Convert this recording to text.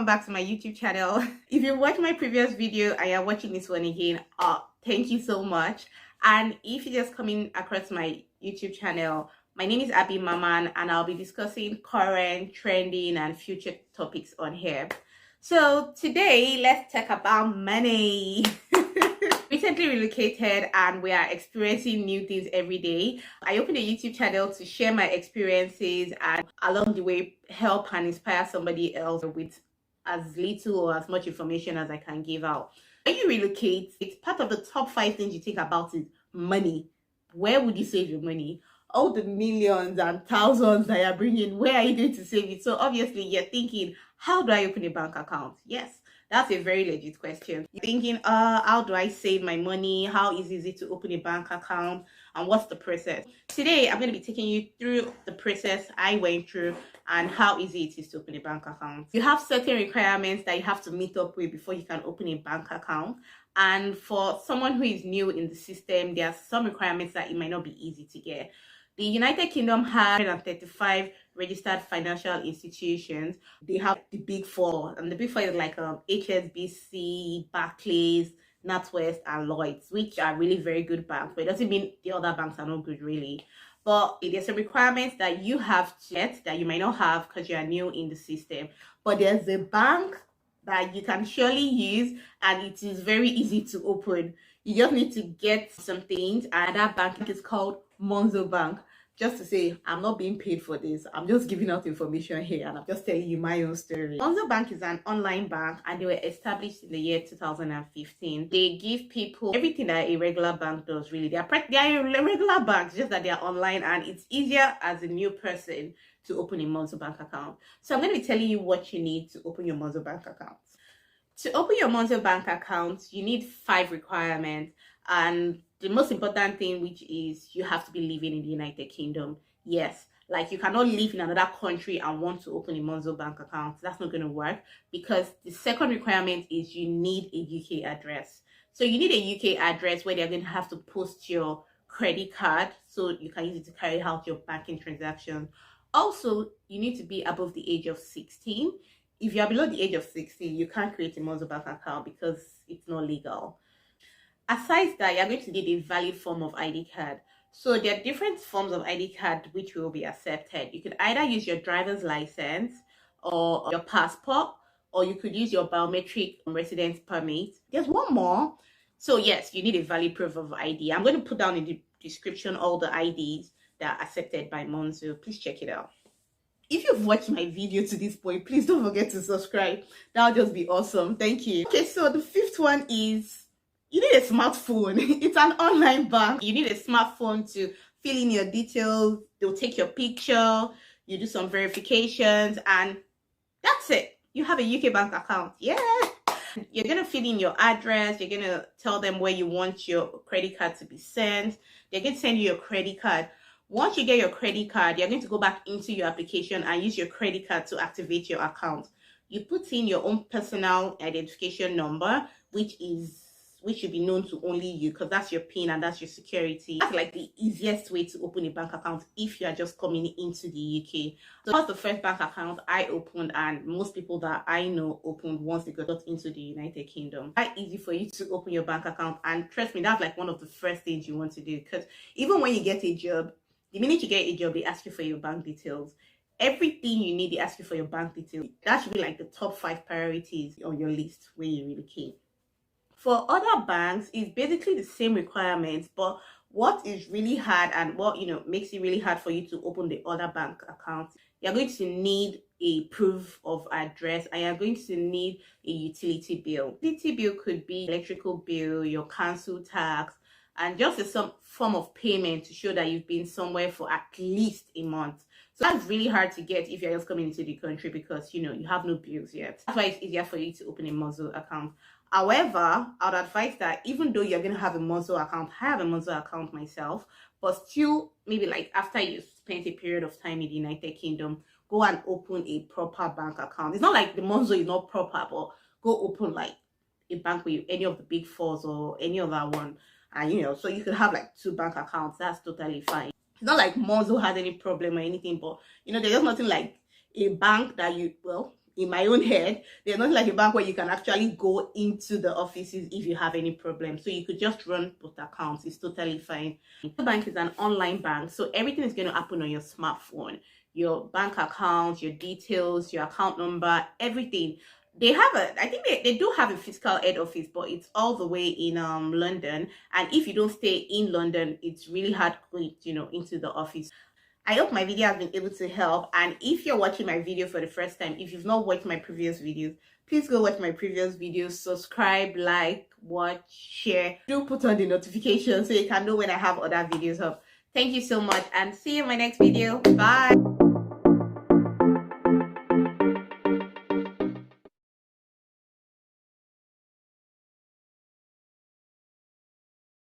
back to my YouTube channel. If you watched my previous video and you're watching this one again, thank you so much. And if you're just coming across my YouTube channel, my name is abimamman and I'll be discussing current, trending and future topics on here. So today let's talk about money. Recently relocated and we are experiencing new things every day. I opened a YouTube channel to share my experiences and along the way help and inspire somebody else with as little or as much information as I can give out. When you relocate, it's part of the top 5 things you think about is money. Where would you save your money? All the millions and thousands that you're bringing, where are you going to save it? So obviously you're thinking, how do I open a bank account? Yes. That's a very legit question. You're thinking, how do I save my money? How easy is it to open a bank account? And what's the process? Today, I'm going to be taking you through the process I went through and how easy it is to open a bank account. You have certain requirements that you have to meet up with before you can open a bank account. And for someone who is new in the system, there are some requirements that it might not be easy to get. The United Kingdom has 135 registered financial institutions. They have the big 4, and the big 4 is like HSBC, Barclays, NatWest, and Lloyds, which are really very good banks. But it doesn't mean the other banks are not good, really. But there's some requirements that you have to get that you might not have because you are new in the system. But there's a bank that you can surely use, and it is very easy to open. You just need to get some things, and that bank is called Monzo Bank. Just to say, I'm not being paid for this. I'm just giving out information here and I'm just telling you my own story. Monzo Bank is an online bank and they were established in the year 2015. They give people everything that a regular bank does, really. They are regular banks, just that they are online, and it's easier as a new person to open a Monzo Bank account. So I'm going to be telling you what you need to open your Monzo Bank account. To open your Monzo Bank account, you need 5 requirements, and the most important thing, which is you have to be living in the United Kingdom. Yes, like you cannot live in another country and want to open a Monzo Bank account. That's not going to work, because the second requirement is you need a UK address. So you need a UK address where they're going to have to post your credit card so you can use it to carry out your banking transaction. Also, you need to be above the age of 16. If you are below the age of 16, you can't create a Monzo Bank account because it's not legal. Aside that, you're going to need a valid form of ID card. So there are different forms of ID card which will be accepted. You could either use your driver's license or your passport, or you could use your biometric residence permit. There's one more. So yes, you need a valid proof of ID. I'm going to put down in the description all the IDs that are accepted by Monzo. Please check it out. If you've watched my video to this point, please don't forget to subscribe. That'll just be awesome. Thank you. Okay, so the 5th one is you need a smartphone. It's an online bank. You need a smartphone to fill in your details. They'll take your picture. You do some verifications, and that's it. You have a UK bank account. Yeah. You're going to fill in your address. You're going to tell them where you want your credit card to be sent. They're going to send you your credit card. Once you get your credit card, you're going to go back into your application and use your credit card to activate your account. You put in your own personal identification number, which should be known to only you, because that's your PIN and that's your security. That's like the easiest way to open a bank account if you are just coming into the UK. So that's the first bank account I opened, and most people that I know opened once they got into the United Kingdom. Quite easy for you to open your bank account, and trust me, that's like one of the first things you want to do, because even when you get a job, the minute you get a job, they ask you for your bank details. Everything you need, they ask you for your bank details. That should be like the top 5 priorities on your list when you relocate. For other banks, it's basically the same requirements, but what is really hard and what makes it really hard for you to open the other bank accounts, you're going to need a proof of address, and you're going to need a utility bill. Utility bill could be electrical bill, your council tax, and just some form of payment to show that you've been somewhere for at least a month. So that's really hard to get if you're just coming into the country, because you have no bills yet. That's why it's easier for you to open a Monzo account. However, I'd advise that even though you're going to have a Monzo account, I have a Monzo account myself, but still, maybe like after you spent a period of time in the United Kingdom, go and open a proper bank account. It's not like the Monzo is not proper, but go open like a bank with any of the big 4s or any other one. And so you could have like 2 bank accounts. That's totally fine. It's not like Monzo has any problem or anything, but there's just nothing like a bank that in my own head, they're not like a bank where you can actually go into the offices if you have any problem. So you could just run both accounts. It's totally fine. The bank is an online bank, so everything is going to happen on your smartphone. Your bank account, your details, your account number, everything. They have I think they do have a physical head office, but it's all the way in London. And if you don't stay in London, it's really hard to go, into the office. I hope my video has been able to help. And if you're watching my video for the first time, if you've not watched my previous videos, please go watch my previous videos, subscribe, like, watch, share. Do put on the notification so you can know when I have other videos up. Thank you so much and see you in my next video. Bye.